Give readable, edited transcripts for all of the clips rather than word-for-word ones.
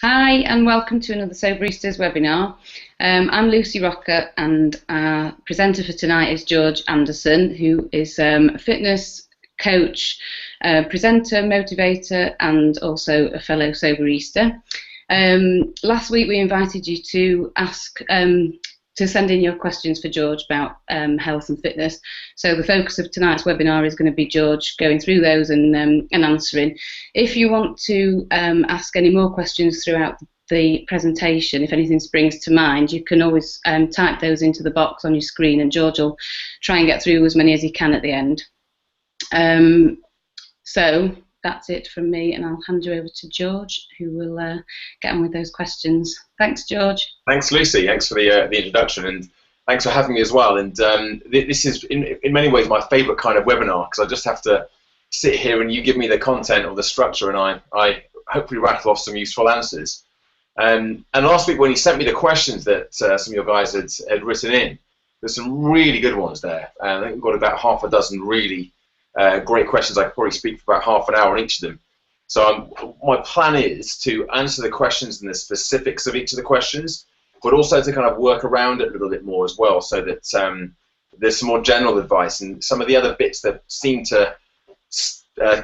Hi and welcome to another Soberistas webinar. I'm Lucy Rocker and our presenter for tonight is George Anderson, who is a fitness coach, presenter, motivator and also a fellow Soberista. Last week we invited you to ask to send in your questions for George about health and fitness. So the focus of tonight's webinar is going to be George going through those and answering. If you want to ask any more questions throughout the presentation, if anything springs to mind, you can always type those into the box on your screen and George will try and get through as many as he can at the end. So that's it from me, and I'll hand you over to George, who will get on with those questions. Thanks, George. Thanks, Lucy. Thanks for the introduction, and thanks for having me as well. And this is, in many ways, my favourite kind of webinar, because I just have to sit here and you give me the content or the structure, and I hopefully rattle off some useful answers. And last week when you sent me the questions that some of your guys had written in, there's some really good ones there. I think we've got about half a dozen really great questions. I could probably speak for about half an hour on each of them. So my plan is to answer the questions and the specifics of each of the questions, but also to kind of work around it a little bit more as well, so that there's some more general advice and some of the other bits that seem to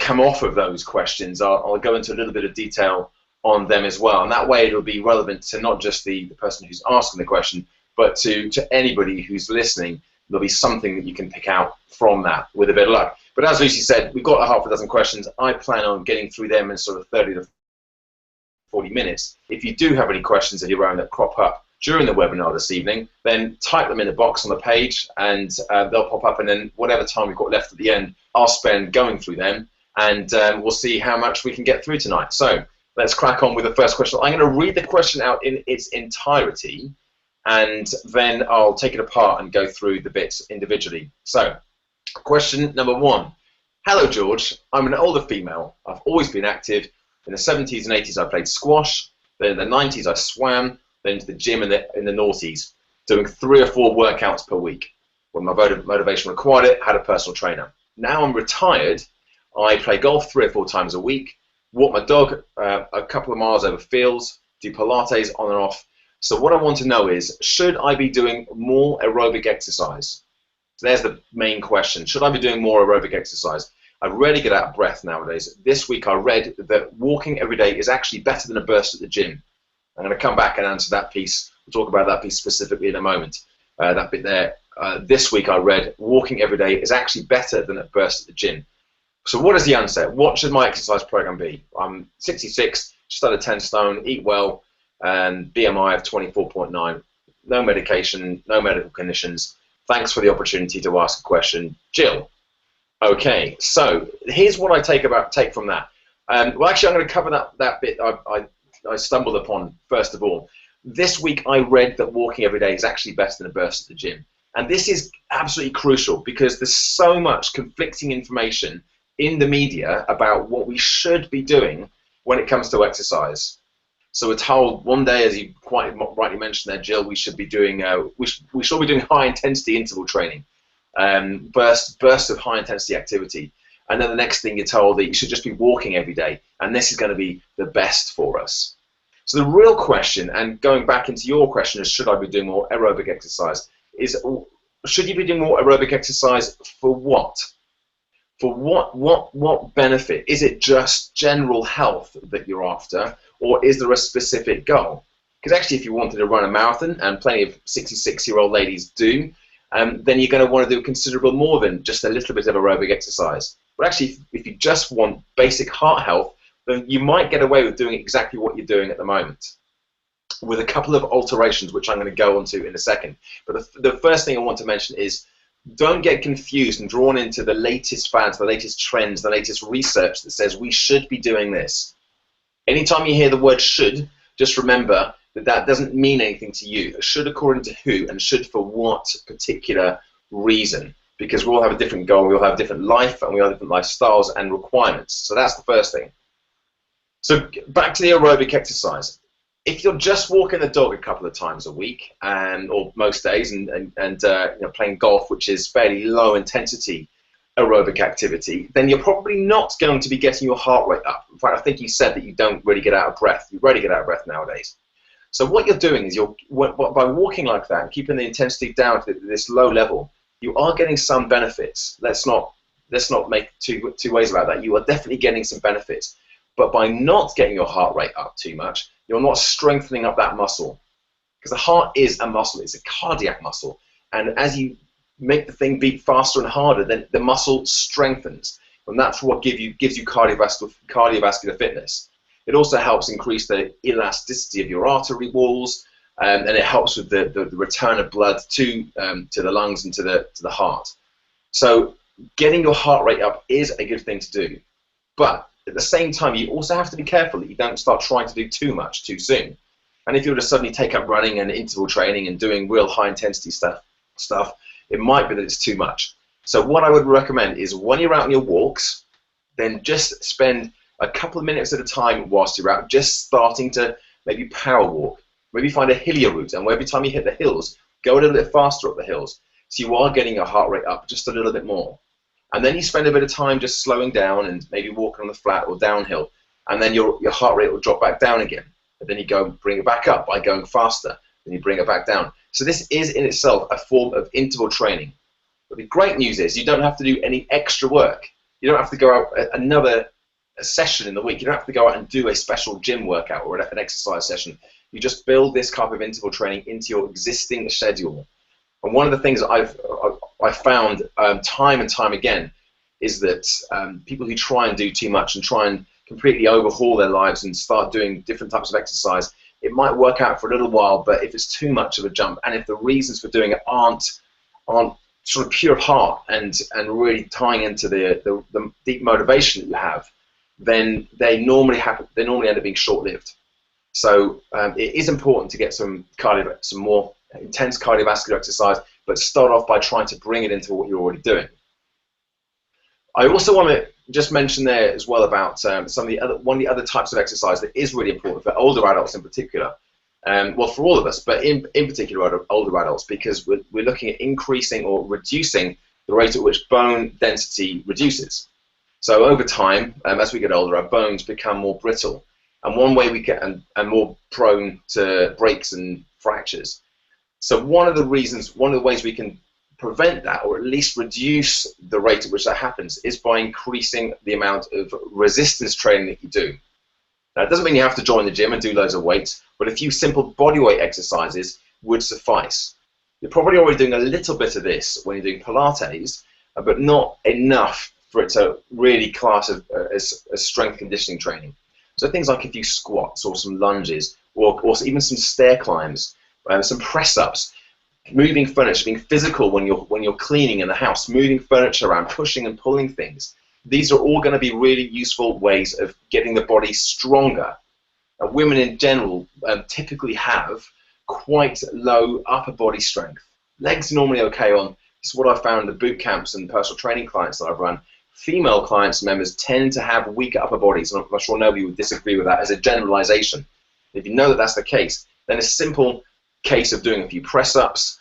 come off of those questions. I'll go into a little bit of detail on them as well, and that way it'll be relevant to not just the person who's asking the question, but to anybody who's listening. There'll be something that you can pick out from that with a bit of luck. But as Lucy said, we've got a half a dozen questions. I plan on getting through them in sort of 30 to 40 minutes. If you do have any questions of your own that crop up during the webinar this evening, then type them in the box on the page and they'll pop up, and then whatever time we've got left at the end, I'll spend going through them, and we'll see how much we can get through tonight. So let's crack on with the first question. I'm going to read the question out in its entirety, and then I'll take it apart and go through the bits individually. So, question number one. Hello, George. I'm an older female. I've always been active. In the 70s and 80s, I played squash. Then in the 90s, I swam. Then to the gym in the noughties, doing 3 or 4 workouts per week. When my motivation required it, I had a personal trainer. Now I'm retired. I play golf 3 or 4 times a week, walk my dog a couple of miles over fields, do Pilates on and off. So what I want to know is, should I be doing more aerobic exercise? So there's the main question. Should I be doing more aerobic exercise? I rarely get out of breath nowadays. This week I read that walking every day is actually better than a burst at the gym. I'm going to come back and answer that piece. We'll talk about that piece specifically in a moment. That bit there. This week I read walking every day is actually better than a burst at the gym. So what is the answer? What should my exercise program be? I'm 66, just under 10 stone, eat well, and BMI of 24.9. No medication, no medical conditions. Thanks for the opportunity to ask a question, Jill. Okay, so here's what I take from that. Well, actually, I'm going to cover that bit I stumbled upon first of all. This week I read that walking every day is actually better than a burst at the gym. And this is absolutely crucial because there's so much conflicting information in the media about what we should be doing when it comes to exercise. So we're told one day, as you quite rightly mentioned there, Jill, we should be doing we should be doing high intensity interval training, bursts of high intensity activity, and then the next thing you're told that you should just be walking every day, and this is going to be the best for us. So the real question, and going back into your question, is should I be doing more aerobic exercise? Is should you be doing more aerobic exercise for what? For what benefit? Is it just general health that you're after, or is there a specific goal? Because actually, if you wanted to run a marathon, and plenty of 66-year-old ladies do, then you're going to want to do considerable more than just a little bit of aerobic exercise. But actually, if you just want basic heart health, then you might get away with doing exactly what you're doing at the moment, with a couple of alterations, which I'm going to go into in a second. But the first thing I want to mention is, don't get confused and drawn into the latest fads, the latest trends, the latest research that says we should be doing this. Anytime you hear the word should, just remember that that doesn't mean anything to you. Should according to who, and should for what particular reason? Because we all have a different goal, we all have a different life, and we all have different lifestyles and requirements. So that's the first thing. So back to the aerobic exercise. If you're just walking the dog a couple of times a week, or most days, and you know, playing golf, which is fairly low intensity aerobic activity, then you're probably not going to be getting your heart rate up. In fact, I think you said that you don't really get out of breath. You rarely get out of breath nowadays. So what you're doing is by walking like that, keeping the intensity down to this low level, you are getting some benefits. Let's not make two ways about that. You are definitely getting some benefits. But by not getting your heart rate up too much, you're not strengthening up that muscle. Because the heart is a muscle. It's a cardiac muscle. And as you make the thing beat faster and harder, then the muscle strengthens. And that's what gives you cardiovascular fitness. It also helps increase the elasticity of your artery walls, and it helps with the return of blood to the lungs and to the heart. So getting your heart rate up is a good thing to do. But at the same time, you also have to be careful that you don't start trying to do too much too soon. And if you were to suddenly take up running and interval training and doing real high intensity stuff, it might be that it's too much. So what I would recommend is when you're out on your walks, then just spend a couple of minutes at a time whilst you're out, just starting to maybe power walk. Maybe find a hillier route, and every time you hit the hills, go a little bit faster up the hills. So you are getting your heart rate up just a little bit more. And then you spend a bit of time just slowing down and maybe walking on the flat or downhill, and then your heart rate will drop back down again. But then you go and bring it back up by going faster, then you bring it back down. So this is in itself a form of interval training. But the great news is you don't have to do any extra work. You don't have to go out another session in the week. You don't have to go out and do a special gym workout or an exercise session. You just build this type of interval training into your existing schedule. And one of the things that I've found time and time again is that people who try and do too much and try and completely overhaul their lives and start doing different types of exercise, it might work out for a little while, but if it's too much of a jump and if the reasons for doing it aren't sort of pure of heart and really tying into the deep motivation that you have, then they normally end up being short-lived. So it is important to get some more intense cardiovascular exercise, but start off by trying to bring it into what you're already doing. I also want to just mention there as well about one of the other types of exercise that is really important for older adults in particular. Well, for all of us, but in particular older adults, because we're looking at increasing or reducing the rate at which bone density reduces. So over time, as we get older, our bones become more brittle. And one way we get and more prone to breaks and fractures. So one of the ways we can prevent that, or at least reduce the rate at which that happens, is by increasing the amount of resistance training that you do. Now, it doesn't mean you have to join the gym and do loads of weights, but a few simple bodyweight exercises would suffice. You're probably already doing a little bit of this when you're doing Pilates, but not enough for it to really class as strength conditioning training. So things like a few squats or some lunges, or even some stair climbs, some press-ups, moving furniture, being physical when you're cleaning in the house, moving furniture around, pushing and pulling things. These are all going to be really useful ways of getting the body stronger. Women in general typically have quite low upper body strength. Legs are normally okay on. This is what I've found in the boot camps and personal training clients that I've run. Female clients, members, tend to have weaker upper bodies, and I'm sure nobody would disagree with that as a generalization. If you know that that's the case, then a simple case of doing a few press-ups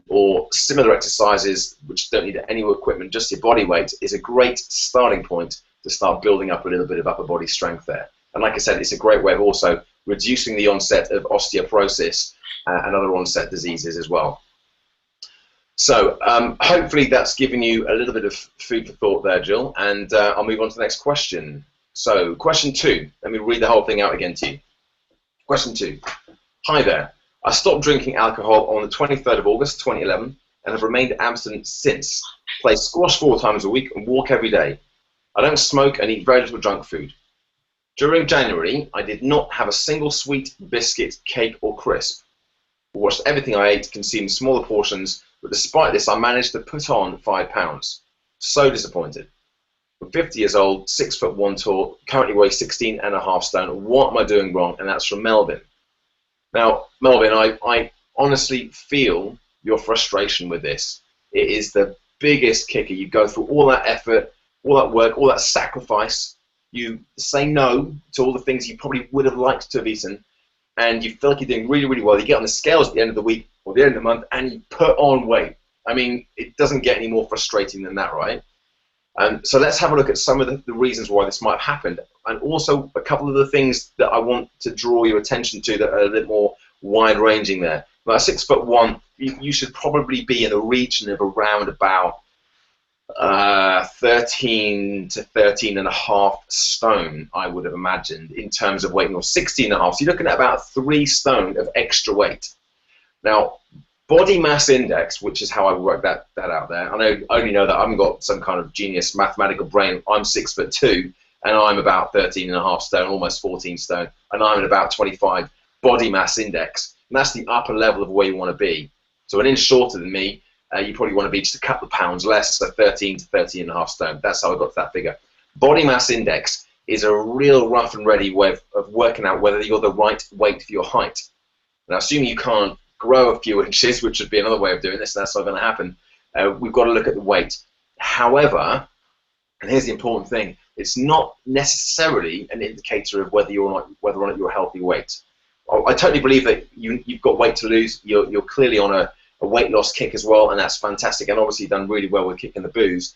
or similar exercises which don't need any equipment, just your body weight, is a great starting point to start building up a little bit of upper body strength there. And like I said, it's a great way of also reducing the onset of osteoporosis and other onset diseases as well. So hopefully that's given you a little bit of food for thought there, Jill, and I'll move on to the next question. So question 2, let me read the whole thing out again to you. Question 2, hi there. I stopped drinking alcohol on the 23rd of August 2011 and have remained abstinent since. Play squash 4 times a week and walk every day. I don't smoke and eat very little junk food. During January, I did not have a single sweet, biscuit, cake or crisp. I watched everything I ate, consumed smaller portions, but despite this, I managed to put on 5 pounds. So disappointed. I'm 50 years old, 6'1" tall, currently weigh 16.5 stone. What am I doing wrong? And that's from Melvin. Now, Melvin, I honestly feel your frustration with this. It is the biggest kicker. You go through all that effort, all that work, all that sacrifice. You say no to all the things you probably would have liked to have eaten, and you feel like you're doing really, really well. You get on the scales at the end of the week or the end of the month, and you put on weight. I mean, it doesn't get any more frustrating than that, right? So let's have a look at some of the reasons why this might have happened, and also a couple of the things that I want to draw your attention to that are a bit more wide-ranging there. Now, 6'1", you should probably be in a region of around about 13 to 13 and a half stone, I would have imagined, in terms of weight, or 16 and a half. So you're looking at about 3 stone of extra weight. Now, body mass index, which is how I work that out there. I only know that I haven't got some kind of genius mathematical brain. I'm 6'2", and I'm about 13 and a half stone, almost 14 stone, and I'm at about 25 body mass index. And that's the upper level of where you want to be. So an inch shorter than me, you probably want to be just a couple of pounds less, so 13 to 13 and a half stone. That's how I got to that figure. Body mass index is a real rough and ready way of working out whether you're the right weight for your height. Now, assuming you can't grow a few inches, which would be another way of doing this, that's not going to happen, we've got to look at the weight. However, and here's the important thing, it's not necessarily an indicator of whether or not you're a healthy weight. I totally believe that you've got weight to lose. You're clearly on a weight loss kick as well, and that's fantastic, and obviously you've done really well with kicking the booze.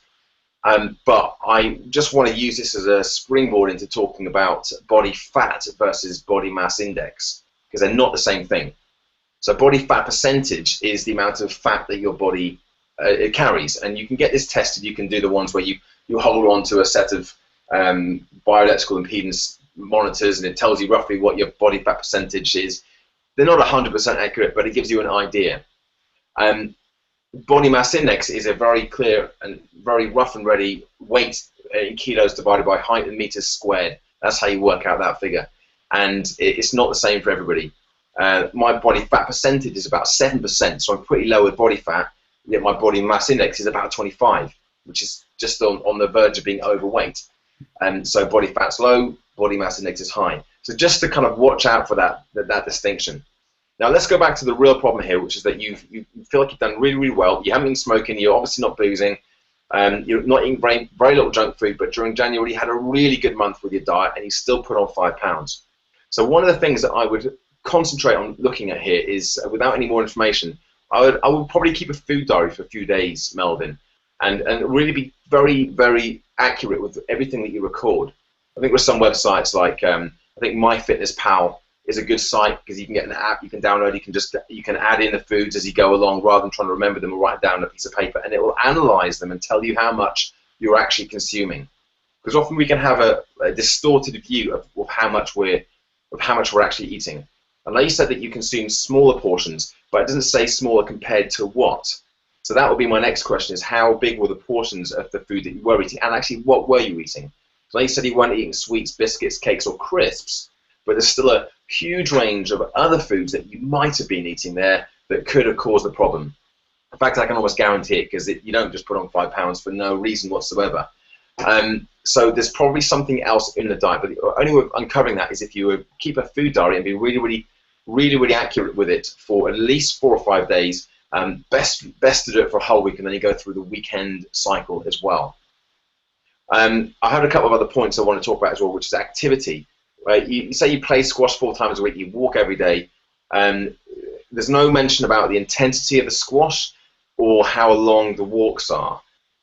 But I just want to use this as a springboard into talking about body fat versus body mass index, because they're not the same thing. So body fat percentage is the amount of fat that your body it carries, and you can get this tested. You can do the ones where you hold on to a set of bioelectrical impedance monitors, and it tells you roughly what your body fat percentage is. They're not 100% accurate, but it gives you an idea. Body mass index is a very clear and very rough and ready weight in kilos divided by height in meters squared. That's how you work out that figure, and it's not the same for everybody. My body fat percentage is about 7%, so I'm pretty low with body fat, yet my body mass index is about 25, which is just on the verge of being overweight. And so body fat's low, body mass index is high. So just to kind of watch out for that distinction. Now let's go back to the real problem here, which is that you feel like you've done really, really well. You haven't been smoking, you're obviously not boozing, you're not eating very little junk food, but during January you had a really good month with your diet and you still put on 5 pounds. So one of the things that I would concentrate on looking at here is, without any more information, I would probably keep a food diary for a few days, Melvin, and really be very, very accurate with everything that you record. I think with some websites like I think MyFitnessPal is a good site, because you can get an app you can download. You can add in the foods as you go along rather than trying to remember them or write down on a piece of paper, and it will analyze them and tell you how much you're actually consuming. Because often we can have a distorted view of how much we're actually eating. I know you said that you consume smaller portions, but it doesn't say smaller compared to what. So that would be my next question: is how big were the portions of the food that you were eating, and actually what were you eating? So you said you weren't eating sweets, biscuits, cakes, or crisps, but there's still a huge range of other foods that you might have been eating there that could have caused the problem. In fact, I can almost guarantee it, because you don't just put on 5 pounds for no reason whatsoever. So there's probably something else in the diet, but the only way of uncovering that is if you would keep a food diary and be really accurate with it for at least 4 or 5 days. Best to do it for a whole week, and then you go through the weekend cycle as well. I had a couple of other points I want to talk about as well, which is activity. Right? You say you play squash 4 times a week, you walk every day. There's no mention about the intensity of the squash or how long the walks are.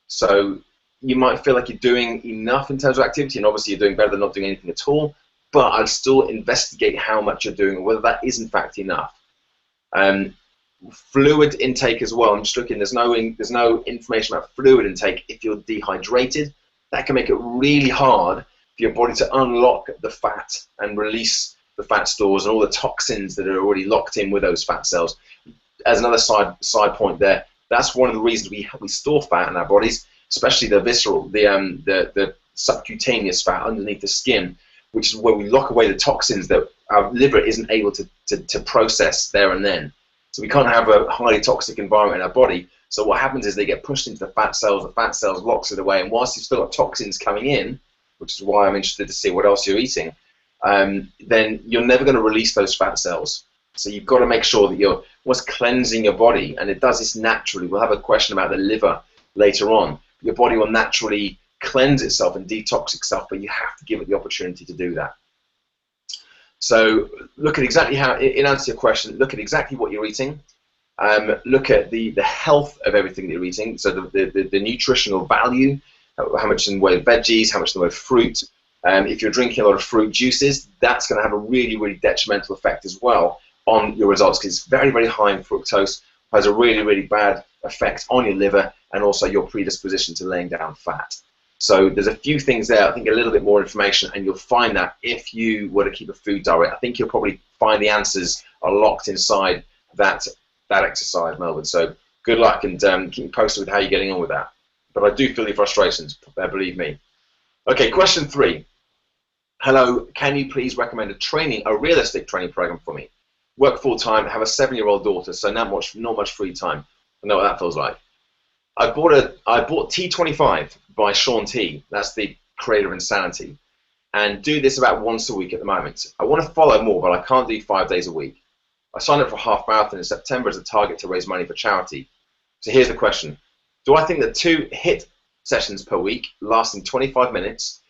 So you might feel like you're doing enough in terms of activity, and obviously you're doing better than not doing anything at all, but I'd still investigate how much you're doing and whether that is in fact enough. Fluid intake as well. I'm just looking, there's no information about fluid intake. If you're dehydrated, that can make it really hard for your body to unlock the fat and release the fat stores and all the toxins that are already locked in with those fat cells. As another side point there, that's one of the reasons we store fat in our bodies, especially the visceral, the subcutaneous fat underneath the skin, which is where we lock away the toxins that our liver isn't able to process there and then. So we can't have a highly toxic environment in our body. So what happens is they get pushed into the fat cells locks it away, and whilst you've still got toxins coming in, which is why I'm interested to see what else you're eating, then you're never going to release those fat cells. So you've got to make sure that you're cleansing your body, and it does this naturally. We'll have a question about the liver later on. Your body will naturally cleanse itself and detox itself, but you have to give it the opportunity to do that. So look at exactly how, in answer to your question, look at exactly what you're eating. Look at the health of everything that you're eating, so the nutritional value, how much in the way of veggies, how much in the way of fruit. If you're drinking a lot of fruit juices, that's going to have a really, really detrimental effect as well on your results, because it's very, very high in fructose, has a really, really bad effect on your liver and also your predisposition to laying down fat. So there's a few things there. I think a little bit more information, and you'll find that if you were to keep a food diary, I think you'll probably find the answers are locked inside that exercise, Melvin. So good luck, and keep me posted with how you're getting on with that. But I do feel your frustrations, believe me. Okay, question 3. Hello, can you please recommend a realistic training program for me? Work full-time, have a 7-year-old daughter, so not much free time. I know what that feels like. I bought T25 by Shaun T. That's the creator of Insanity, and do this about once a week at the moment. I want to follow more, but I can't do 5 days a week. I signed up for a half marathon in September as a target to raise money for charity. So here's the question. Do I think that 2 HIIT sessions per week, lasting 25 minutes,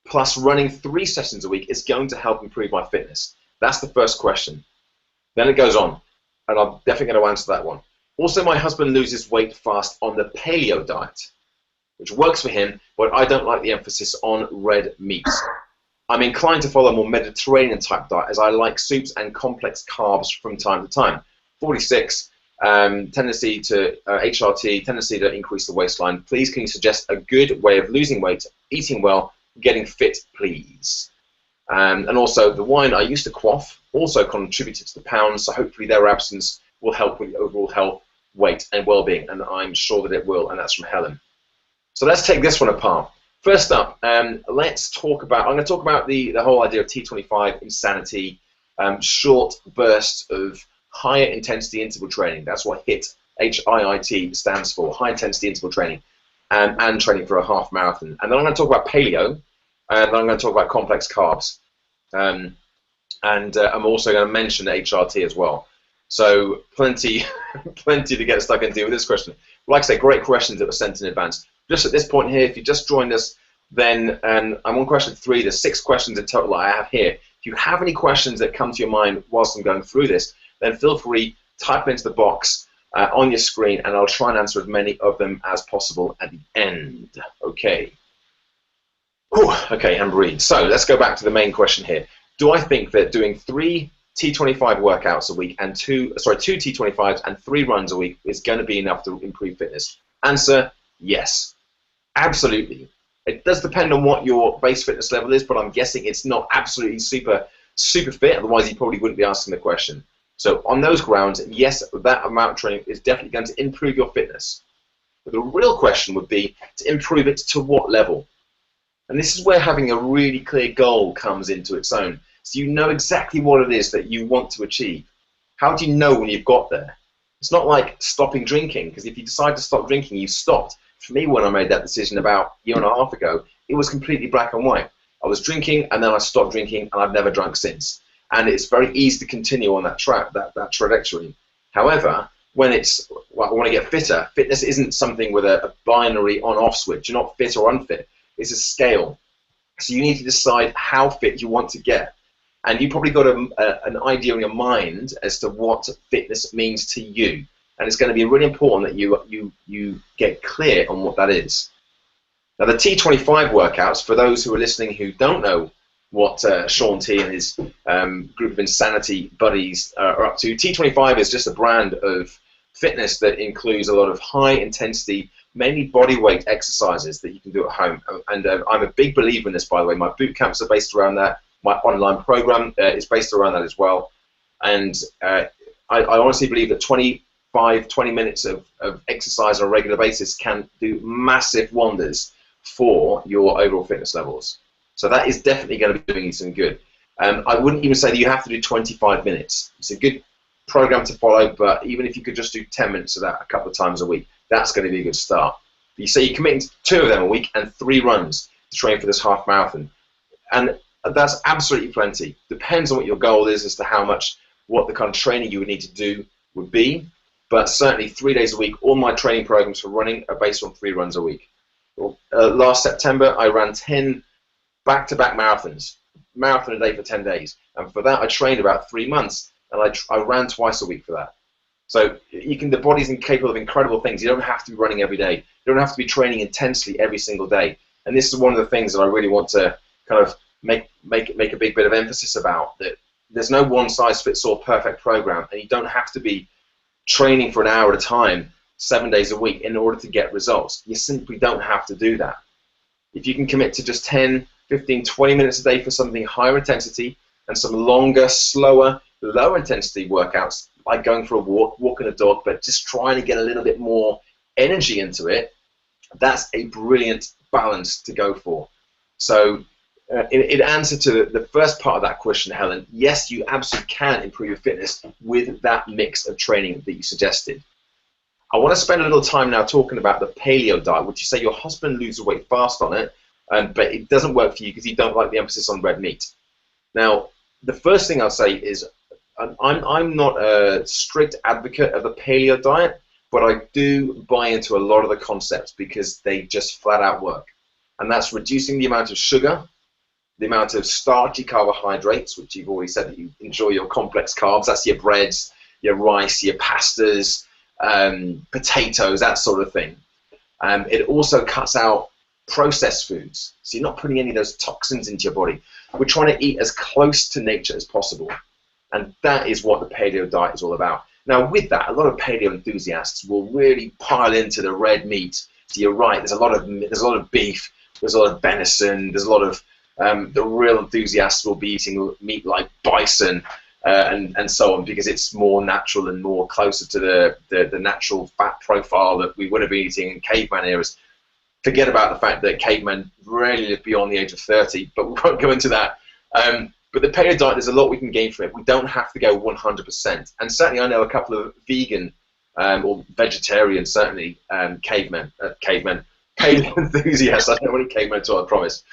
plus running 3 sessions a week is going to help improve my fitness? That's the first question. Then it goes on, and I'm definitely going to answer that one. Also, my husband loses weight fast on the paleo diet, which works for him, but I don't like the emphasis on red meats. I'm inclined to follow a more Mediterranean type diet, as I like soups and complex carbs from time to time. 46, tendency to HRT, tendency to increase the waistline. Please, can you suggest a good way of losing weight, eating well, getting fit, please? And also, the wine I used to quaff also contributed to the pounds, so hopefully their absence will help with overall health, weight, and well-being, and I'm sure that it will, and that's from Helen. So let's take this one apart. First up, let's talk about, I'm going to talk about the whole idea of T25, Insanity, short bursts of higher intensity interval training. That's what HIIT, H-I-I-T, stands for, high intensity interval training, and training for a half marathon. And then I'm going to talk about paleo, and then I'm going to talk about complex carbs. I'm also going to mention HRT as well. So plenty to get stuck into with this question. Like I say, great questions that were sent in advance. Just at this point here, if you just joined us, then I'm on question 3. There's 6 questions in total I have here. If you have any questions that come to your mind whilst I'm going through this, then feel free, type into the box on your screen, and I'll try and answer as many of them as possible at the end. Okay. Whew. Okay, and breathe. So let's go back to the main question here. Do I think that doing 3 T25 workouts a week and 2 T25s and 3 runs a week is going to be enough to improve fitness? Answer, yes. Absolutely. It does depend on what your base fitness level is, but I'm guessing it's not absolutely super fit, otherwise you probably wouldn't be asking the question. So on those grounds, yes, that amount of training is definitely going to improve your fitness. But the real question would be to improve it to what level? And this is where having a really clear goal comes into its own. So you know exactly what it is that you want to achieve. How do you know when you've got there? It's not like stopping drinking, because if you decide to stop drinking, you've stopped. For me, when I made that decision about a year and a half ago, it was completely black and white. I was drinking, and then I stopped drinking, and I've never drunk since. And it's very easy to continue on that track, that trajectory. However, when it's, well, I want to get fitter, fitness isn't something with a binary on-off switch. You're not fit or unfit. It's a scale. So you need to decide how fit you want to get. And you probably got an idea in your mind as to what fitness means to you. And it's going to be really important that you get clear on what that is. Now, the T25 workouts, for those who are listening who don't know what Shaun T and his group of Insanity buddies are up to, T25 is just a brand of fitness that includes a lot of high-intensity, mainly body weight exercises that you can do at home. And I'm a big believer in this, by the way. My boot camps are based around that. My online program is based around that as well. And I honestly believe that 20 minutes of exercise on a regular basis can do massive wonders for your overall fitness levels. So that is definitely going to be doing you some good. I wouldn't even say that you have to do 25 minutes. It's a good program to follow, but even if you could just do 10 minutes of that a couple of times a week, that's going to be a good start. You say you're committing to 2 of them a week and 3 runs to train for this half marathon. And that's absolutely plenty. Depends on what your goal is as to how much, what the kind of training you would need to do would be. But certainly 3 days a week, all my training programs for running are based on 3 runs a week. Last September, I ran 10 back-to-back marathons, marathon a day for 10 days. And for that, I trained about 3 months, and I ran twice a week for that. So the body's capable of incredible things. You don't have to be running every day. You don't have to be training intensely every single day. And this is one of the things that I really want to kind of make a big bit of emphasis about, that there's no one-size-fits-all perfect program, and you don't have to be training for an hour at a time, 7 days a week, in order to get results. You simply don't have to do that. If you can commit to just 10, 15, 20 minutes a day for something higher intensity and some longer, slower, lower intensity workouts, like going for a walk, walking a dog, but just trying to get a little bit more energy into it, that's a brilliant balance to go for. So in answer to the first part of that question, Helen, yes, you absolutely can improve your fitness with that mix of training that you suggested. I want to spend a little time now talking about the paleo diet, which you say your husband loses weight fast on it, but it doesn't work for you because you don't like the emphasis on red meat. Now, the first thing I'll say is I'm not a strict advocate of the paleo diet, but I do buy into a lot of the concepts because they just flat out work. And that's reducing the amount of sugar, the amount of starchy carbohydrates, which you've already said that you enjoy your complex carbs. That's your breads, your rice, your pastas, potatoes, that sort of thing. It also cuts out processed foods, so you're not putting any of those toxins into your body. We're trying to eat as close to nature as possible, and that is what the paleo diet is all about. Now, with that, a lot of paleo enthusiasts will really pile into the red meat. So you're right. There's a lot of beef. There's a lot of venison. There's a lot of the real enthusiasts will be eating meat like bison and so on, because it's more natural and more closer to the natural fat profile that we would have been eating in caveman eras. Forget about the fact that cavemen rarely live beyond the age of 30, but we won't go into that. But the paleo diet, there's a lot we can gain from it. We don't have to go 100%. And certainly I know a couple of vegan or vegetarian, certainly paleo enthusiasts. I don't want any cavemen at all, I promise.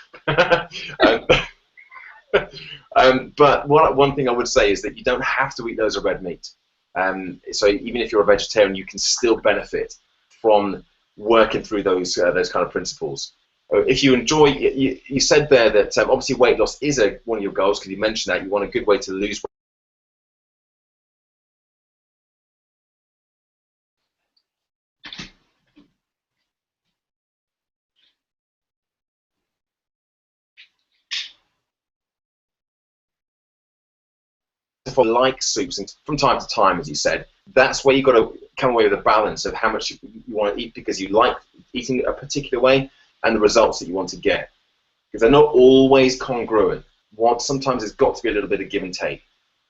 But one thing I would say is that you don't have to eat loads of red meat. So even if you're a vegetarian, you can still benefit from working through those kind of principles. If you enjoy, you said there that obviously weight loss is one of your goals, because you mentioned that you want a good way to lose weight. Like soups, and from time to time, as you said, that's where you've got to come away with a balance of how much you want to eat because you like eating a particular way and the results that you want to get, because they're not always congruent. Sometimes there's got to be a little bit of give and take.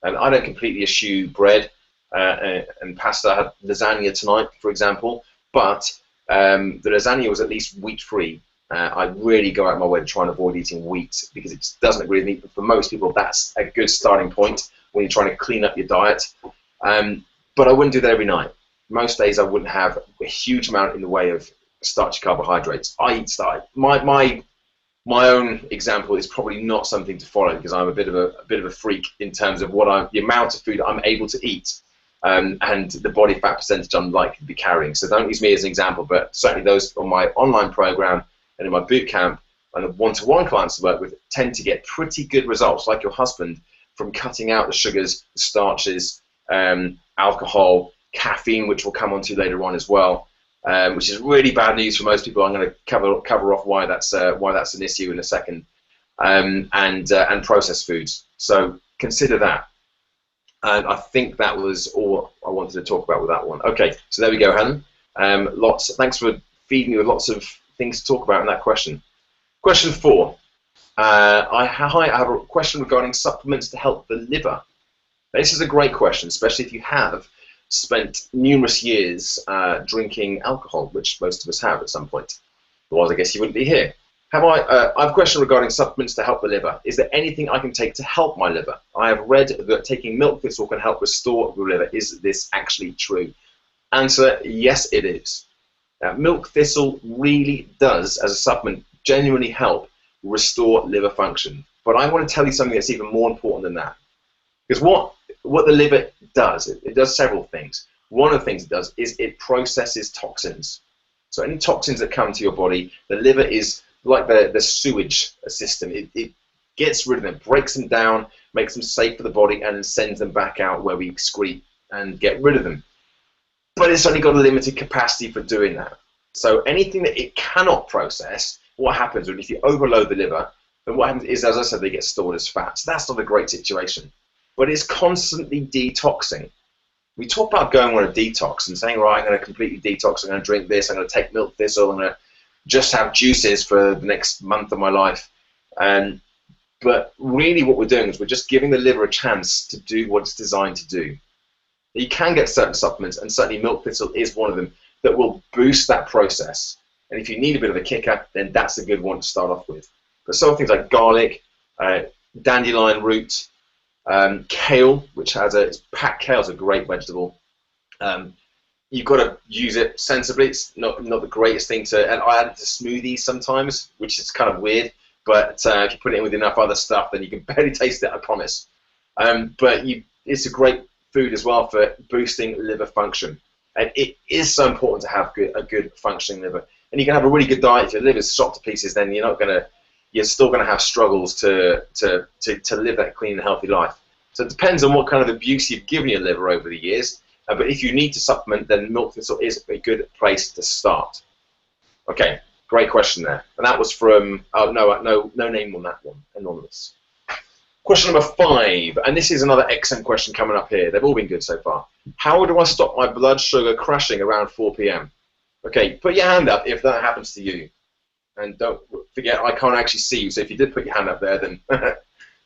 And I don't completely eschew bread and pasta. I had lasagna tonight, for example, but the lasagna was at least wheat-free. I really go out of my way to try and avoid eating wheat because it just doesn't agree with me. But for most people, that's a good starting point when you're trying to clean up your diet. But I wouldn't do that every night. Most days I wouldn't have a huge amount in the way of starchy carbohydrates. I eat starch. My own example is probably not something to follow because I'm a bit of a freak in terms of the amount of food I'm able to eat and the body fat percentage I'm likely to be carrying. So don't use me as an example, but certainly those on my online program and in my boot camp and the one-to-one clients I work with tend to get pretty good results, like your husband, from cutting out the sugars, the starches, alcohol, caffeine, which we'll come on to later on as well, which is really bad news for most people. I'm going to cover off why that's an issue in a second, and processed foods. So consider that. And I think that was all I wanted to talk about with that one. Okay, so there we go, Helen. Thanks for feeding me with lots of things to talk about in that question. Question 4. I have a question regarding supplements to help the liver. This is a great question, especially if you have spent numerous years drinking alcohol, which most of us have at some point. Otherwise, I guess you wouldn't be here. I have a question regarding supplements to help the liver. Is there anything I can take to help my liver? I have read that taking milk thistle can help restore the liver. Is this actually true? Answer, yes, it is. Milk thistle really does, as a supplement, genuinely help restore liver function. But I want to tell you something that's even more important than that. Because what the liver does, it does several things. One of the things it does is it processes toxins. So any toxins that come to your body, the liver is like the sewage system. It gets rid of them, breaks them down, makes them safe for the body, and then sends them back out where we excrete and get rid of them. but it's only got a limited capacity for doing that. So anything that it cannot process, what happens when if you overload the liver, then what happens is, as I said, they get stored as fat. So that's not a great situation. But it's constantly detoxing. We talk about going on a detox and saying, right, I'm going to completely detox, I'm going to drink this, I'm going to take milk thistle, I'm going to just have juices for the next month of my life. But really what we're doing is we're just giving the liver a chance to do what it's designed to do. You can get certain supplements, and certainly milk thistle is one of them, that will boost that process. And if you need a bit of a kicker, then that's a good one to start off with. But some things like garlic, dandelion root, kale, which has packed kale is a great vegetable. You've got to use it sensibly. It's not the greatest thing to, and I add it to smoothies sometimes, which is kind of weird. But if you put it in with enough other stuff, then you can barely taste it, I promise. But it's a great food as well for boosting liver function. And it is so important to have a good functioning liver. And you can have a really good diet. If your liver's shot to pieces, then you're still gonna have struggles to live that clean and healthy life. So it depends on what kind of abuse you've given your liver over the years. But if you need to supplement, then milk thistle is a good place to start. Okay, great question there. And that was from, oh, no name on that one, anonymous. Question number 5, and this is another excellent question coming up here. They've all been good so far. How do I stop my blood sugar crashing around 4 p.m.? Okay, put your hand up if that happens to you. And don't forget, I can't actually see you, so if you did put your hand up there, then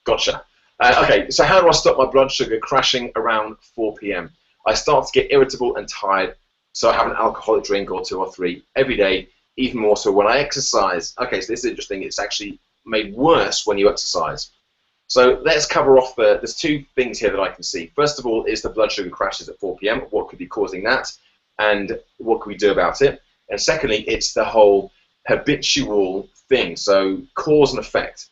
gotcha. Okay, so how do I stop my blood sugar crashing around 4 p.m.? I start to get irritable and tired, so I have an alcoholic drink or 2 or 3 every day, even more so when I exercise. Okay, so this is interesting. It's actually made worse when you exercise. So let's cover off there's 2 things here that I can see. First of all is the blood sugar crashes at 4 p.m. What could be causing that, and what can we do about it? And secondly, it's the whole habitual thing. So cause and effect.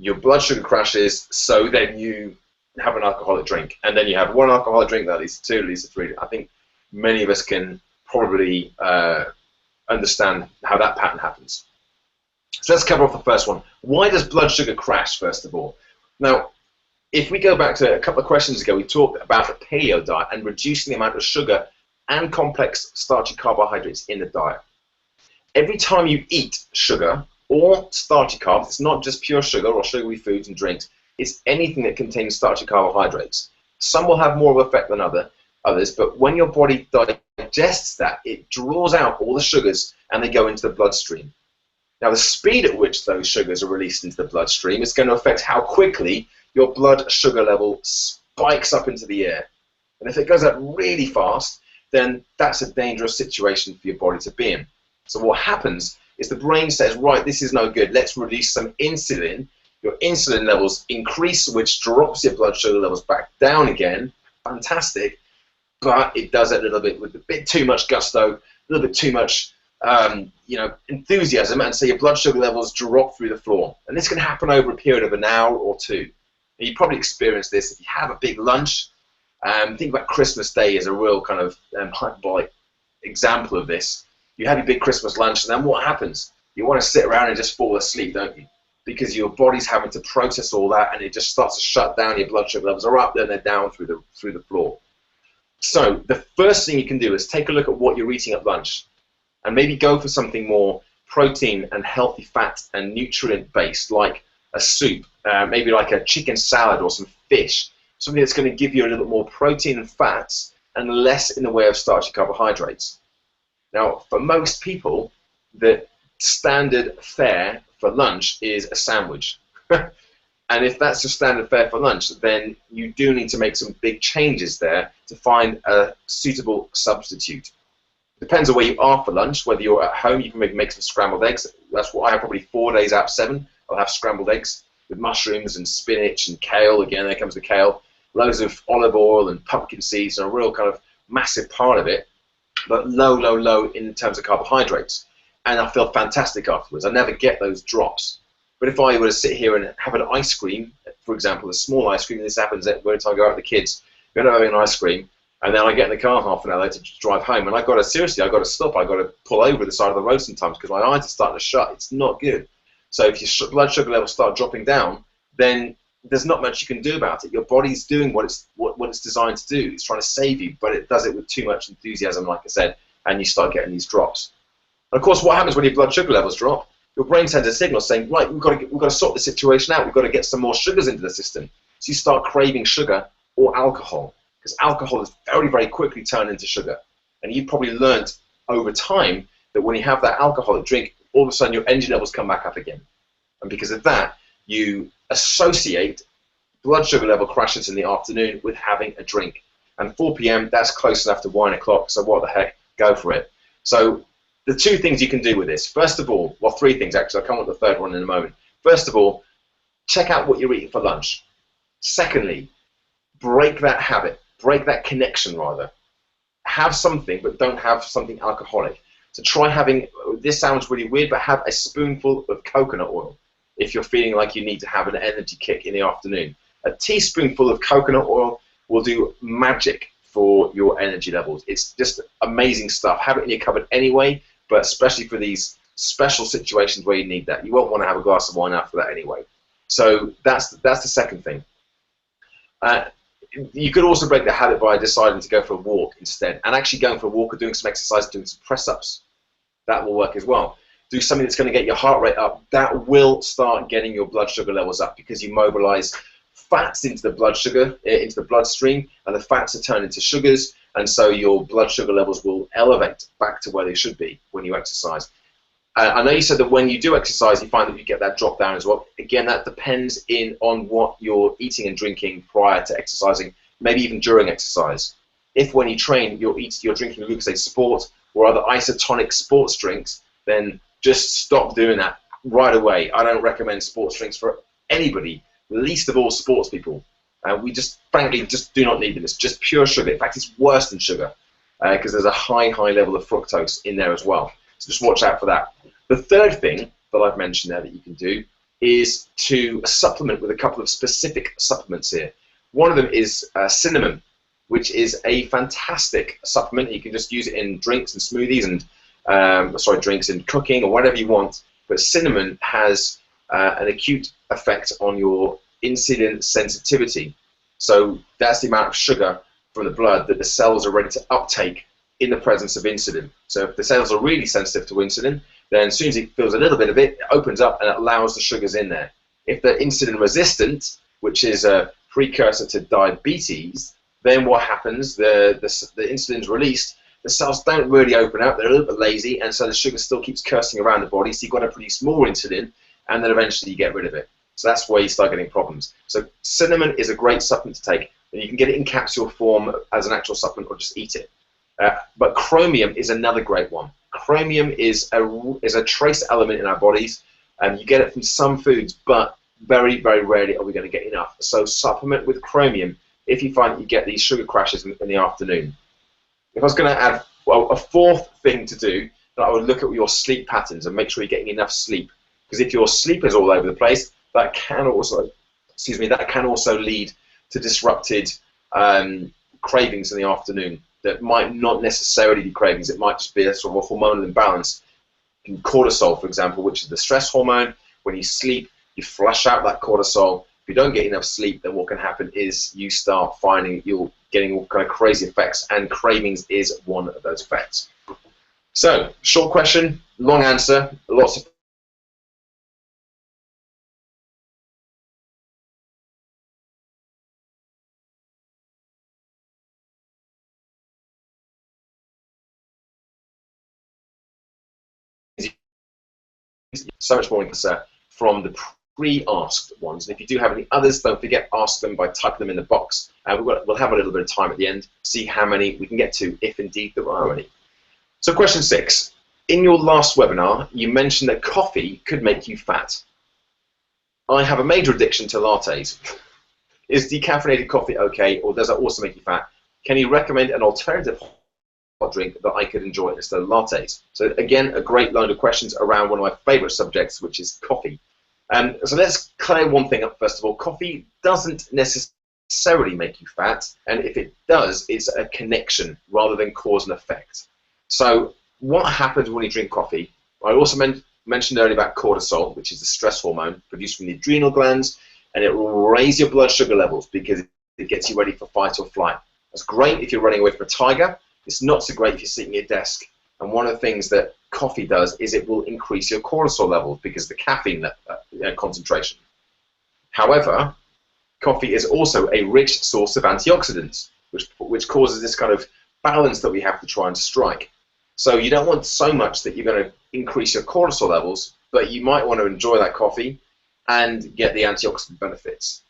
Your blood sugar crashes, so then you have an alcoholic drink, and then you have 1 alcoholic drink, that leads to 2, leads to 3. I think many of us can probably understand how that pattern happens. So let's cover off the first one. Why does blood sugar crash, first of all? Now, if we go back to a couple of questions ago, we talked about the paleo diet and reducing the amount of sugar and complex starchy carbohydrates in the diet. Every time you eat sugar or starchy carbs, it's not just pure sugar or sugary foods and drinks, it's anything that contains starchy carbohydrates. Some will have more of an effect than others, but when your body digests that, it draws out all the sugars and they go into the bloodstream. Now, the speed at which those sugars are released into the bloodstream is going to affect how quickly your blood sugar level spikes up into the air. And if it goes up really fast, then that's a dangerous situation for your body to be in. So what happens is the brain says, right, this is no good. Let's release some insulin. Your insulin levels increase, which drops your blood sugar levels back down again. Fantastic. But it does it a little bit with a bit too much gusto, a little bit too much enthusiasm, and so your blood sugar levels drop through the floor. And this can happen over a period of an hour or 2. And you probably experience this if you have a big lunch. Think about Christmas Day as a real kind of hyperbolic example of this. You have your big Christmas lunch, and then what happens? You want to sit around and just fall asleep, don't you? Because your body's having to process all that, and it just starts to shut down. Your blood sugar levels are up, then they're down through the floor. So the first thing you can do is take a look at what you're eating at lunch, and maybe go for something more protein and healthy fat and nutrient based, like a soup, maybe like a chicken salad or some fish, something that's going to give you a little bit more protein and fats and less in the way of starchy carbohydrates. Now, for most people, the standard fare for lunch is a sandwich. And if that's your standard fare for lunch, then you do need to make some big changes there to find a suitable substitute. Depends on where you are for lunch. Whether you're at home, you can make some scrambled eggs. That's what I have probably 4 days out of 7. I'll have scrambled eggs with mushrooms and spinach and kale. Again, there comes the kale. Loads of olive oil and pumpkin seeds are a real kind of massive part of it, but low in terms of carbohydrates. And I feel fantastic afterwards. I never get those drops. But if I were to sit here and have an ice cream, for example, a small ice cream, and this happens every time I go out with the kids, we're going to have an ice cream, and then I get in the car half an hour later to drive home, and I've got to stop. I've got to pull over the side of the road sometimes because my eyes are starting to shut. It's not good. So if your blood sugar levels start dropping down, then there's not much you can do about it. Your body's doing what it's designed to do. It's trying to save you, but it does it with too much enthusiasm, like I said, and you start getting these drops. And of course, what happens when your blood sugar levels drop? Your brain sends a signal saying, right, we've got to sort the situation out. We've got to get some more sugars into the system. So you start craving sugar or alcohol, because alcohol is very, very quickly turned into sugar. And you've probably learned over time that when you have that alcoholic drink, all of a sudden your energy levels come back up again. And because of that, you associate blood sugar level crashes in the afternoon with having a drink. And 4 p.m., that's close enough to 1 o'clock, so what the heck, go for it. So the two things you can do with this, first of all, well, three things actually, I'll come on to the third one in a moment. First of all, check out what you're eating for lunch. Secondly, break that habit, break that connection rather. Have something, but don't have something alcoholic. So try having, this sounds really weird, but have a spoonful of coconut oil if you're feeling like you need to have an energy kick in the afternoon. A teaspoonful of coconut oil will do magic for your energy levels. It's just amazing stuff. Have it in your cupboard anyway, but especially for these special situations where you need that. You won't want to have a glass of wine after that anyway. So that's the second thing. You could also break the habit by deciding to go for a walk instead, and actually going for a walk or doing some exercise, doing some press-ups. That will work as well. Do something that's going to get your heart rate up. That will start getting your blood sugar levels up because you mobilize fats into the blood sugar, into the bloodstream, and the fats are turned into sugars, and so your blood sugar levels will elevate back to where they should be when you exercise. I know you said that when you do exercise, you find that you get that drop down as well. Again, that depends on what you're eating and drinking prior to exercising, maybe even during exercise. If when you train, you're drinking Lucozade Sport or other isotonic sports drinks, then just stop doing that right away. I don't recommend sports drinks for anybody, least of all sports people. We just, frankly, just do not need them. It's just pure sugar. In fact, it's worse than sugar because there's a high level of fructose in there as well. So just watch out for that. The third thing that I've mentioned there that you can do is to supplement with a couple of specific supplements here. One of them is cinnamon, which is a fantastic supplement. You can just use it in drinks and smoothies and, drinks and cooking or whatever you want. But cinnamon has an acute effect on your insulin sensitivity. So that's the amount of sugar from the blood that the cells are ready to uptake in the presence of insulin. So if the cells are really sensitive to insulin, then as soon as it feels a little bit of it, it opens up and it allows the sugars in there. If they're insulin resistant, which is a precursor to diabetes, then what happens, the insulin's released, the cells don't really open up, they're a little bit lazy, and so the sugar still keeps coursing around the body, so you've got to produce more insulin, and then eventually you get rid of it. So that's where you start getting problems. So cinnamon is a great supplement to take, and you can get it in capsule form as an actual supplement or just eat it. But chromium is another great one. Chromium is a trace element in our bodies, and you get it from some foods, but very, very rarely are we going to get enough. So supplement with chromium if you find that you get these sugar crashes in the afternoon. If I was going to add a fourth thing to do, that I would look at your sleep patterns and make sure you're getting enough sleep. Because if your sleep is all over the place, that can also, lead to disrupted cravings in the afternoon. That might not necessarily be cravings. It might just be a sort of a hormonal imbalance. Cortisol, for example, which is the stress hormone. When you sleep, you flush out that cortisol. If you don't get enough sleep, then what can happen is you start finding you're getting all kind of crazy effects, and cravings is one of those effects. So, short question, long answer, lots of so much more answer from the pre-asked ones. And if you do have any others, don't forget, ask them by typing them in the box. We'll have a little bit of time at the end, see how many we can get to, if indeed there are any. So question 6. In your last webinar, you mentioned that coffee could make you fat. I have a major addiction to lattes. Is decaffeinated coffee okay, or does that also make you fat? Can you recommend an alternative hot drink that I could enjoy instead of lattes? So again, a great load of questions around one of my favorite subjects, which is coffee. So let's clear one thing up first of all. Coffee doesn't necessarily make you fat, and if it does, it's a connection rather than cause and effect. So what happens when you drink coffee? I also mentioned earlier about cortisol, which is the stress hormone produced from the adrenal glands. and it will raise your blood sugar levels because it gets you ready for fight or flight. That's great if you're running away from a tiger. It's not so great if you're sitting at your desk. And one of the things that coffee does is it will increase your cortisol levels because of the caffeine concentration. However, coffee is also a rich source of antioxidants, which causes this kind of balance that we have to try and strike. So you don't want so much that you're going to increase your cortisol levels, but you might want to enjoy that coffee and get the antioxidant benefits.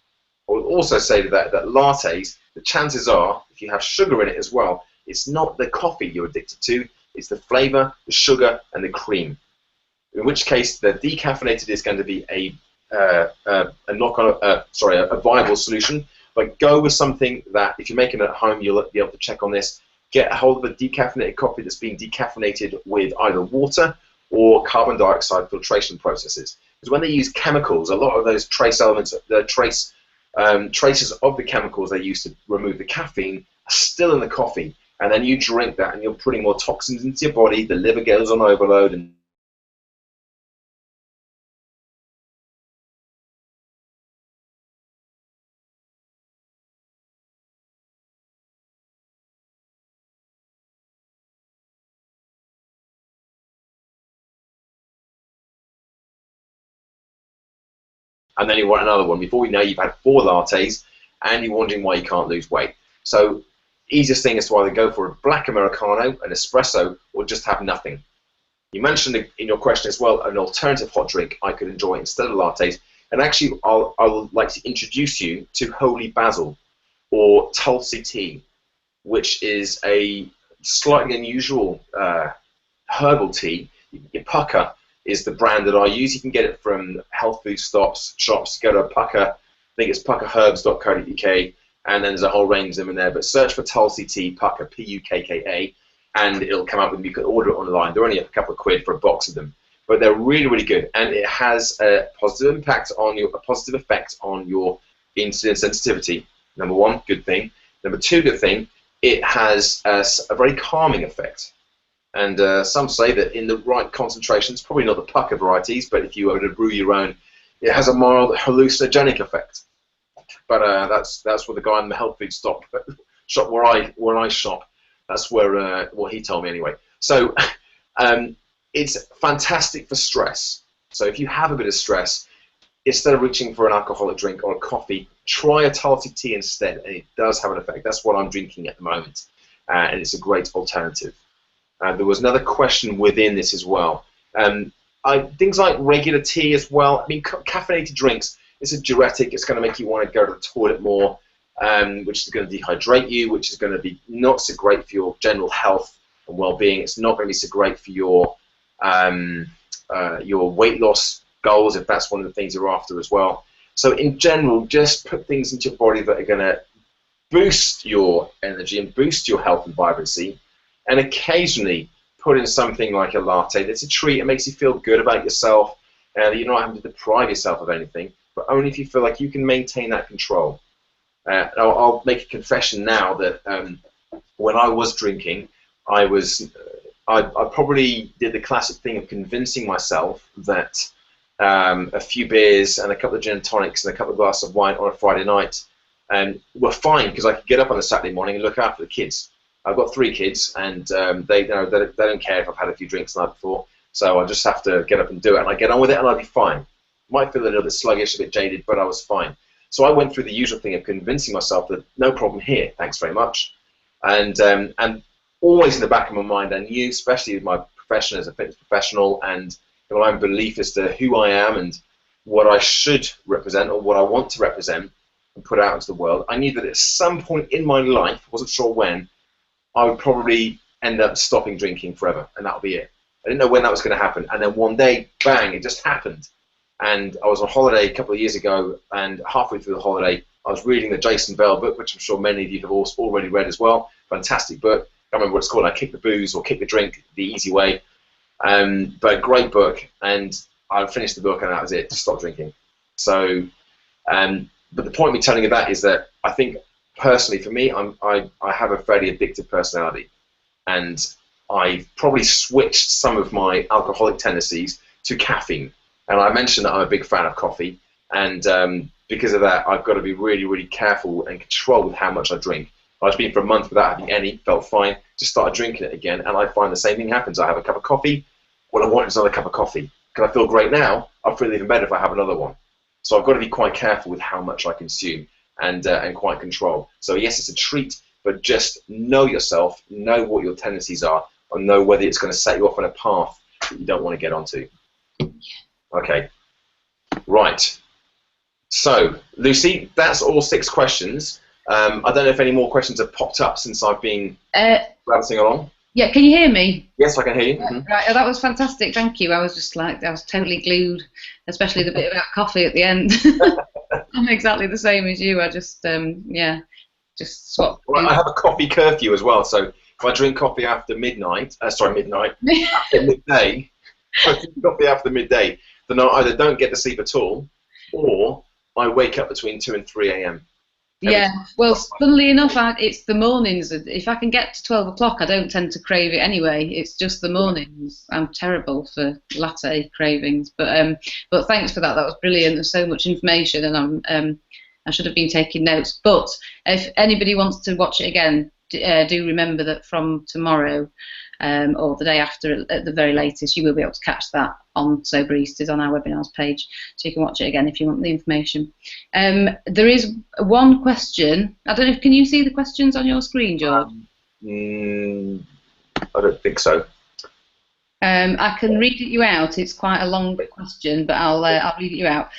I would also say to that lattes, the chances are, if you have sugar in it as well, it's not the coffee you're addicted to, it's the flavor, the sugar, and the cream. In which case, the decaffeinated is going to be a viable solution. But go with something that, if you're making it at home, you'll be able to check on this. Get a hold of a decaffeinated coffee that's been decaffeinated with either water or carbon dioxide filtration processes. Because when they use chemicals, a lot of those trace elements, the traces of the chemicals they use to remove the caffeine are still in the coffee. And then you drink that, and you're putting more toxins into your body. The liver goes on overload, and then you want another one. Before you know, you've had 4 lattes, and you're wondering why you can't lose weight. So, easiest thing is to either go for a black Americano, an espresso, or just have nothing. You mentioned in your question as well an alternative hot drink I could enjoy instead of lattes, and actually I would like to introduce you to holy basil or tulsi tea, which is a slightly unusual herbal tea. Pucca is the brand that I use. You can get it from health food shops. Go to Pucca, I think it's puccaherbs.co.uk, and then there's a whole range of them in there. But search for Tulsi Tea, Pucca, P-U-K-K-A, and it'll come up, and you can order it online. They're only a couple of quid for a box of them, but they're really, really good, and it has a positive effect on your insulin sensitivity. Number 1, good thing. Number 2, good thing, it has a very calming effect. And some say that in the right concentrations, probably not the Pucca varieties, but if you were to brew your own, it has a mild hallucinogenic effect. But that's what the guy in the health food shop where I shop. That's where what he told me anyway. So it's fantastic for stress. So if you have a bit of stress, instead of reaching for an alcoholic drink or a coffee, try a Tulsi tea instead, and it does have an effect. That's what I'm drinking at the moment, and it's a great alternative. There was another question within this as well. Things like regular tea as well. I mean, caffeinated drinks, it's a diuretic. It's going to make you want to go to the toilet more, which is going to dehydrate you, which is going to be not so great for your general health and well-being. It's not going to be so great for your weight loss goals, if that's one of the things you're after as well. So in general, just put things into your body that are going to boost your energy and boost your health and vibrancy. And occasionally put in something like a latte that's a treat. It makes you feel good about yourself, and you're not having to deprive yourself of anything, but only if you feel like you can maintain that control. I'll make a confession now that when I was drinking, I probably did the classic thing of convincing myself that a few beers and a couple of gin and tonics and a couple of glasses of wine on a Friday night were fine, because I could get up on a Saturday morning and look after the kids. I've got 3 kids, and they don't care if I've had a few drinks the night before, so I just have to get up and do it, and I get on with it, and I'll be fine. Might feel a little bit sluggish, a bit jaded, but I was fine. So I went through the usual thing of convincing myself that no problem here, thanks very much, and always in the back of my mind, I knew, especially with my profession as a fitness professional, and my own belief as to who I am and what I should represent or what I want to represent and put out into the world, I knew that at some point in my life, I wasn't sure when, I would probably end up stopping drinking forever, and that would be it. I didn't know when that was going to happen, and then one day, bang, it just happened. And I was on holiday a couple of years ago, and halfway through the holiday, I was reading the Jason Bell book, which I'm sure many of you have already read as well. Fantastic book. I can't remember what it's called. I Kick the Booze or Kick the Drink the Easy Way. But great book, and I finished the book, and that was it. Just stop drinking. So, but the point of me telling you that is that I think, personally, for me, I have a fairly addictive personality, and I've probably switched some of my alcoholic tendencies to caffeine. And I mentioned that I'm a big fan of coffee, and because of that, I've got to be really, really careful and control with how much I drink. I've been for a month without having any, felt fine, just started drinking it again, and I find the same thing happens. I have a cup of coffee, what I want is another cup of coffee. Can I feel great now? I'll feel even better if I have another one. So I've got to be quite careful with how much I consume and quite control. So yes, it's a treat, but just know yourself, know what your tendencies are, and know whether it's going to set you off on a path that you don't want to get onto. Okay, right. So, Lucy, that's all 6 questions. I don't know if any more questions have popped up since I've been bouncing along. Yeah, can you hear me? Yes, I can hear you. Mm-hmm. Right, that was fantastic. Thank you. I was just like, I was totally glued, especially the bit about coffee at the end. I'm exactly the same as you. I just, yeah, just swap. Well, I have a coffee curfew as well, so if I drink coffee after midnight, after midday, if I drink coffee after midday, then I either don't get to sleep at all, or I wake up between 2 and 3 a.m. Yeah, well, funnily enough, it's the mornings. If I can get to 12 o'clock, I don't tend to crave it anyway. It's just the mornings. I'm terrible for latte cravings. But thanks for that. That was brilliant. There's so much information, and I should have been taking notes. But if anybody wants to watch it again, do remember that from tomorrow or the day after, at the very latest, you will be able to catch that on Soberistas on our webinars page, so you can watch it again if you want the information. There is one question. I don't know if can you see the questions on your screen, George? I don't think so. I can read it you out. It's quite a long question, but I'll read it you out.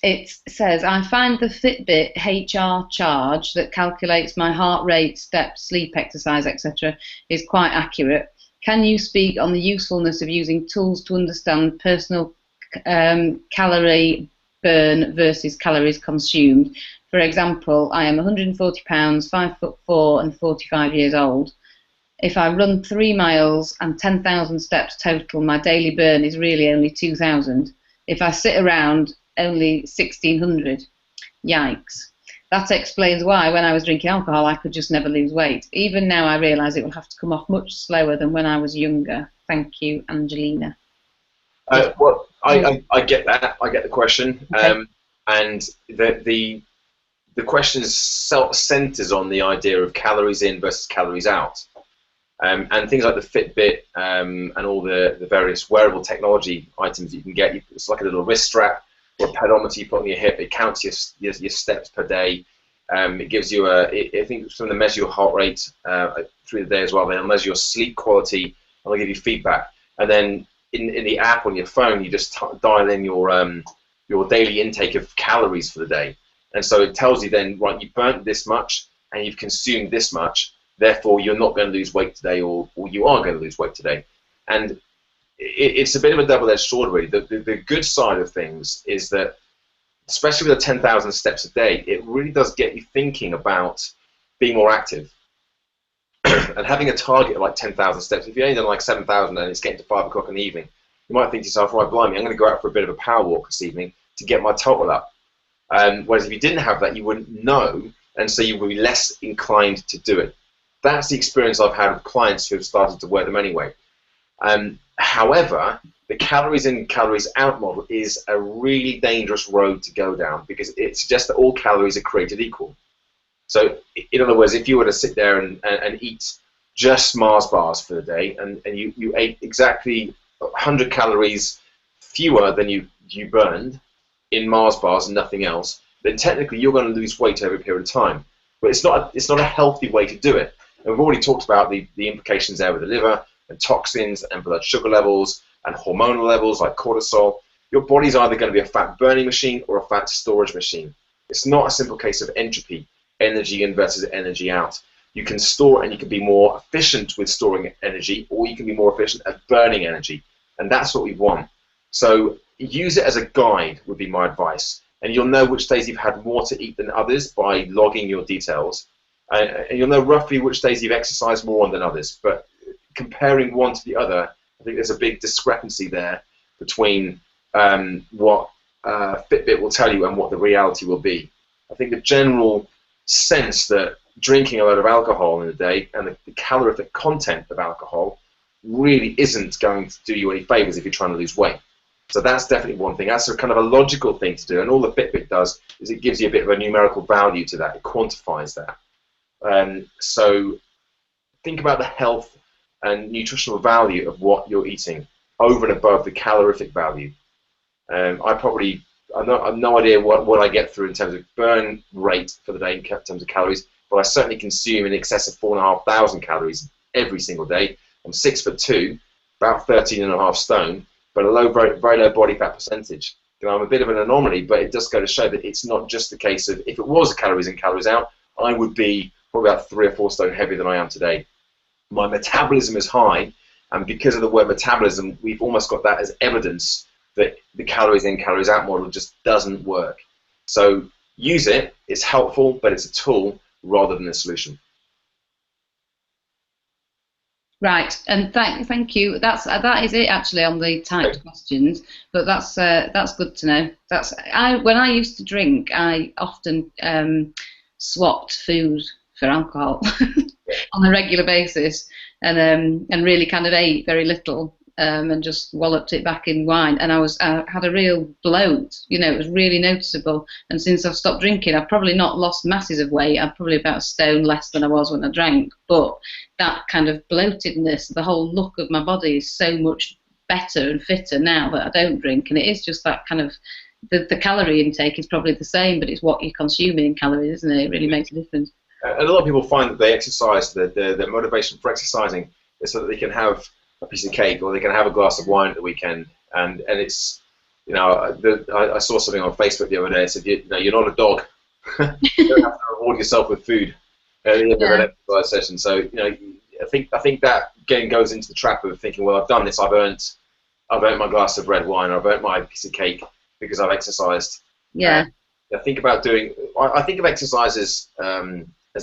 It says, I find the Fitbit HR charge that calculates my heart rate, steps, sleep, exercise, etc. is quite accurate. Can you speak on the usefulness of using tools to understand personal calorie burn versus calories consumed? For example, I am 140 pounds, 5'4", and 45 years old. If I run 3 miles and 10,000 steps total, my daily burn is really only 2,000. If I sit around, only 1,600. Yikes. That explains why when I was drinking alcohol I could just never lose weight. Even now I realise it will have to come off much slower than when I was younger. Thank you, Angelina. Well, I get that. I get the question. Okay. And the question centres on the idea of calories in versus calories out. And things like the Fitbit and all the various wearable technology items that you can get. It's like a little wrist strap or a pedometer you put on your hip. It counts your steps per day. It gives you I think it's going to measure your heart rate through the day as well. Then it'll measure your sleep quality and it'll give you feedback. And then in the app on your phone, you just dial in your daily intake of calories for the day. And so it tells you then, right, you burnt this much and you've consumed this much. Therefore, you're not going to lose weight today, or you are going to lose weight today. And it's a bit of a double-edged sword, really. The good side of things is that, especially with the 10,000 steps a day, it really does get you thinking about being more active. And having a target of like 10,000 steps, if you only done like 7,000 and it's getting to 5 o'clock in the evening, you might think to yourself, right, blimey, I'm going to go out for a bit of a power walk this evening to get my total up. Whereas if you didn't have that, you wouldn't know, and so you would be less inclined to do it. That's the experience I've had with clients who have started to wear them anyway. However, the calories in, calories out model is a really dangerous road to go down because it suggests that all calories are created equal. So, in other words, if you were to sit there and eat just Mars bars for the day and you ate exactly 100 calories fewer than you burned in Mars bars and nothing else, then technically you're going to lose weight over a period of time. But it's not a healthy way to do it. And we've already talked about the implications there with the liver and toxins and blood sugar levels and hormonal levels like cortisol. Your body's either going to be a fat burning machine or a fat storage machine. It's not a simple case of entropy, energy in versus energy out. You can store and you can be more efficient with storing energy, or you can be more efficient at burning energy. And that's what we want. So use it as a guide would be my advice. And you'll know which days you've had more to eat than others by logging your details. And you'll know roughly which days you've exercised more on than others. But comparing one to the other, I think there's a big discrepancy there between what Fitbit will tell you and what the reality will be. I think the general sense that drinking a lot of alcohol in a day and the calorific content of alcohol really isn't going to do you any favors if you're trying to lose weight. So that's definitely one thing. That's a kind of a logical thing to do, and all the Fitbit does is it gives you a bit of a numerical value to that. It quantifies that. So think about the health and nutritional value of what you're eating over and above the calorific value. I've no idea what I get through in terms of burn rate for the day in terms of calories, but I certainly consume in excess of 4,500 calories every single day. I'm 6'2", about 13.5 stone, but a very low body fat percentage. You know, I'm a bit of an anomaly, but it does go to show that it's not just a case of, if it was calories in, calories out, I would be probably about 3 or 4 stone heavier than I am today. My metabolism is high, and because of the word metabolism, we've almost got that as evidence that the calories in, calories out model just doesn't work. So use it, it's helpful, but it's a tool rather than a solution. Right, and thank you. That is it actually on the typed questions, but that's good to know. When I used to drink, I often swapped food for alcohol on a regular basis, and really kind of ate very little, and just walloped it back in wine, and I had a real bloat. You know, it was really noticeable. And since I've stopped drinking, I've probably not lost masses of weight. I'm probably about a stone less than I was when I drank, but that kind of bloatedness, the whole look of my body is so much better and fitter now that I don't drink. And it is just that kind of, the calorie intake is probably the same, but it's what you're consuming in calories, isn't it? It really makes a difference. And a lot of people find that they exercise, their motivation for exercising is so that they can have a piece of cake or they can have a glass of wine at the weekend. And it's, you know, I saw something on Facebook the other day. It said, you know, you're not a dog. You don't have to reward yourself with food at the end of an exercise session. So, you know, I think that again goes into the trap of thinking, well, I've done this, I've earned my glass of red wine, I've earned my piece of cake because I've exercised. Yeah. I think of exercise as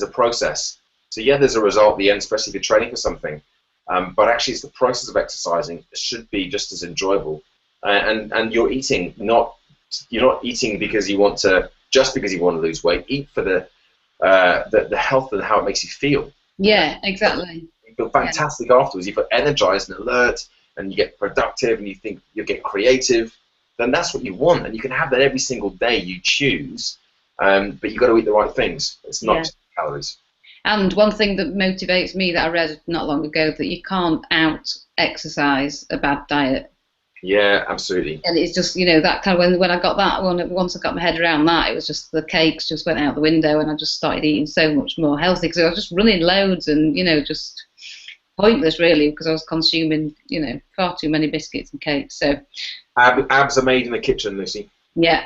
a process. So yeah, there's a result at the end, especially if you're training for something. But actually, it's the process of exercising should be just as enjoyable. And you're eating you're not eating because you want to lose weight. Eat for the health and how it makes you feel. Yeah, exactly. You feel fantastic afterwards. You feel energized and alert, and you get productive, and you think you get creative. Then that's what you want, and you can have that every single day you choose. But you've got to eat the right things. It's not just calories. And one thing that motivates me that I read not long ago, that you can't out-exercise a bad diet. Yeah, absolutely. And it's just, you know, that kind of, when I got that one, once I got my head around that, it was just the cakes just went out the window, and I just started eating so much more healthy because I was just running loads and, you know, just pointless really, because I was consuming, you know, far too many biscuits and cakes. So abs are made in the kitchen, Lucy. Yeah.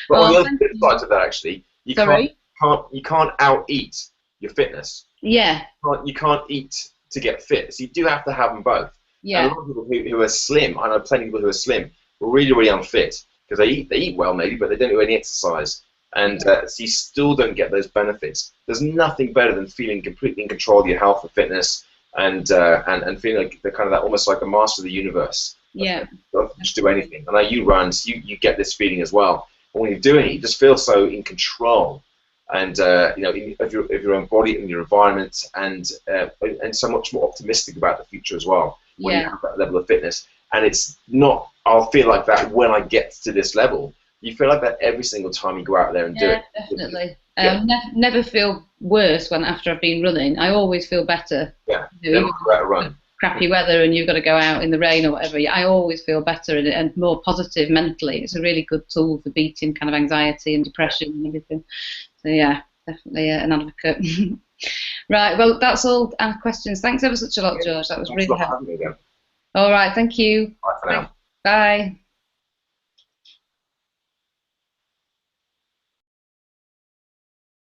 But on the other side of that, actually, you Sorry? can't out-eat your fitness. Yeah. You can't eat to get fit. So you do have to have them both. Yeah. And a lot of people who are slim, I know plenty of people who are slim, are really, really unfit because they eat well maybe, but they don't do any exercise. And so you still don't get those benefits. There's nothing better than feeling completely in control of your health and fitness, and feeling like the kind of that almost like a master of the universe. Yeah. You don't just do anything. I know you run, so you get this feeling as well. But when you're doing it, you just feel so in control, and you know, of your own body and your environment, and so much more optimistic about the future as well. When you have that level of fitness, and it's not, I'll feel like that when I get to this level. You feel like that every single time you go out there and do it. Definitely. Never feel worse after I've been running. I always feel better. Yeah. Never go out and run. Crappy weather and you've got to go out in the rain or whatever. I always feel better and more positive mentally. It's a really good tool for beating kind of anxiety and depression and everything. So yeah, definitely an advocate. Right. Well, that's all our questions. Thanks ever such a lot, George. That was really helpful. All right. Thank you. Bye for now. Bye.